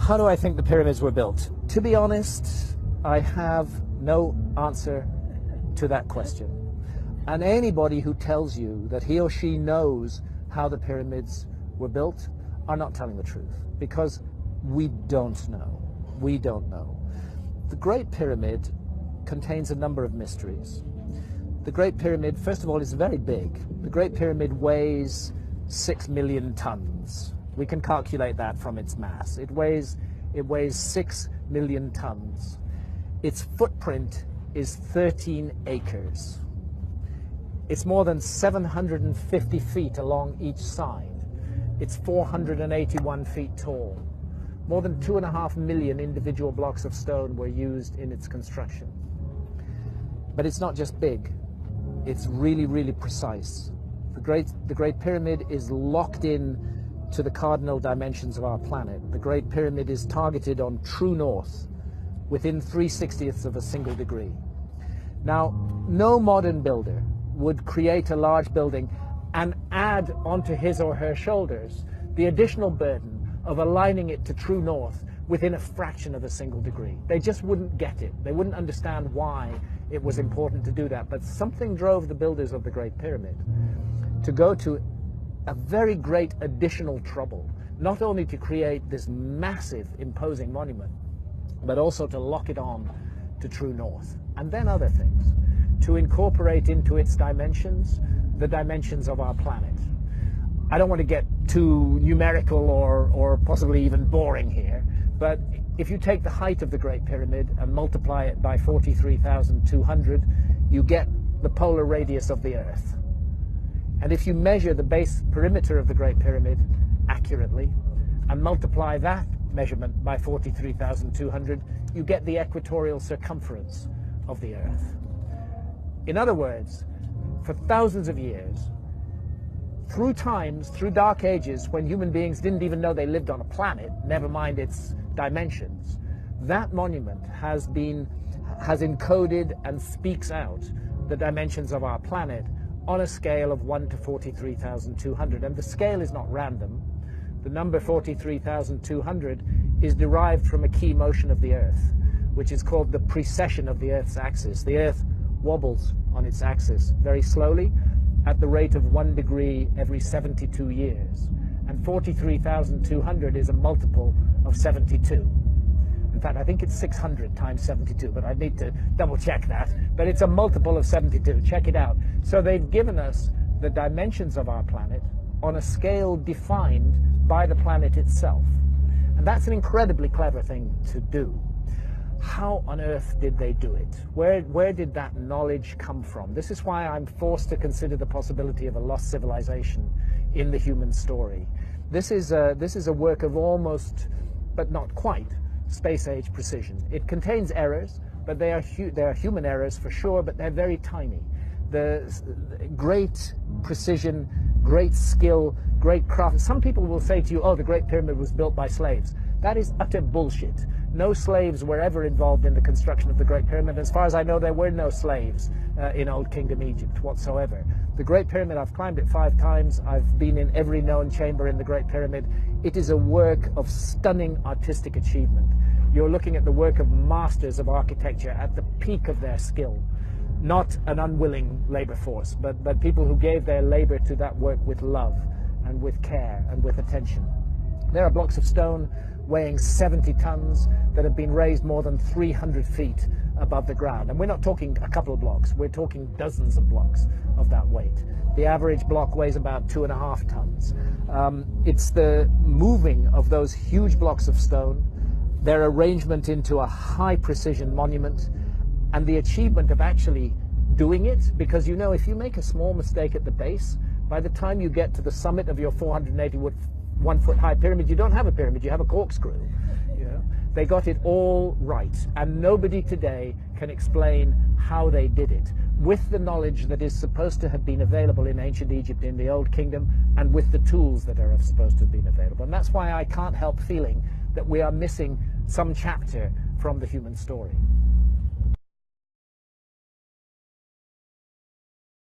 How do I think the pyramids were built? To be honest, I have no answer to that question. And anybody who tells you that he or she knows how the pyramids were built are not telling the truth, because we don't know. We don't know. The Great Pyramid contains a number of mysteries. The Great Pyramid, first of all, is very big. The Great Pyramid weighs 6 million tons. We can calculate that from its mass. It weighs 6 million tons. Its footprint is 13 acres. It's more than 750 feet along each side. It's 481 feet tall. More than 2.5 million individual blocks of stone were used in its construction. But it's not just big. It's really, really precise. The Great Pyramid is locked in to the cardinal dimensions of our planet. The Great Pyramid is targeted on true north within 3/60ths of a single degree. Now, no modern builder would create a large building and add onto his or her shoulders the additional burden of aligning it to true north within a fraction of a single degree. They just wouldn't get it. They wouldn't understand why it was important to do that. But something drove the builders of the Great Pyramid to go to a very great additional trouble, not only to create this massive, imposing monument, but also to lock it on to true north. And then other things, to incorporate into its dimensions the dimensions of our planet. I don't want to get too numerical or possibly even boring here, but if you take the height of the Great Pyramid and multiply it by 43,200, you get the polar radius of the Earth. And if you measure the base perimeter of the Great Pyramid accurately and multiply that measurement by 43,200, you get the equatorial circumference of the Earth. In other words, for thousands of years, through times, through dark ages, when human beings didn't even know they lived on a planet, never mind its dimensions, that monument has encoded and speaks out the dimensions of our planet on a scale of 1 to 43,200. And the scale is not random. The number 43,200 is derived from a key motion of the Earth, which is called the precession of the Earth's axis. The Earth wobbles on its axis very slowly at the rate of 1 degree every 72 years. And 43,200 is a multiple of 72. In fact, I think it's 600 times 72, but I need to double check that. But it's a multiple of 72. Check it out. So they've given us the dimensions of our planet on a scale defined by the planet itself. And that's an incredibly clever thing to do. How on earth did they do it? Where did that knowledge come from? This is why I'm forced to consider the possibility of a lost civilization in the human story. This is a work of almost, but not quite, space-age precision. It contains errors, but they are human errors for sure, but they're very tiny. The great precision, great skill, great craft. Some people will say to you, oh, the Great Pyramid was built by slaves. That is utter bullshit. No slaves were ever involved in the construction of the Great Pyramid. As far as I know, there were no slaves in Old Kingdom Egypt whatsoever. The Great Pyramid, I've climbed it 5 times. I've been in every known chamber in the Great Pyramid. It is a work of stunning artistic achievement. You're looking at the work of masters of architecture at the peak of their skill. Not an unwilling labor force, but people who gave their labor to that work with love and with care and with attention. There are blocks of stone weighing 70 tons that have been raised more than 300 feet above the ground. And we're not talking a couple of blocks, we're talking dozens of blocks of that weight. The average block weighs about 2.5 tons. It's the moving of those huge blocks of stone, their arrangement into a high precision monument, and the achievement of actually doing it, because you know, if you make a small mistake at the base, by the time you get to the summit of your 481 foot high pyramid, you don't have a pyramid, you have a corkscrew. You know? They got it all right, and nobody today can explain how they did it, with the knowledge that is supposed to have been available in ancient Egypt, in the Old Kingdom, and with the tools that are supposed to have been available. And that's why I can't help feeling that we are missing some chapter from the human story.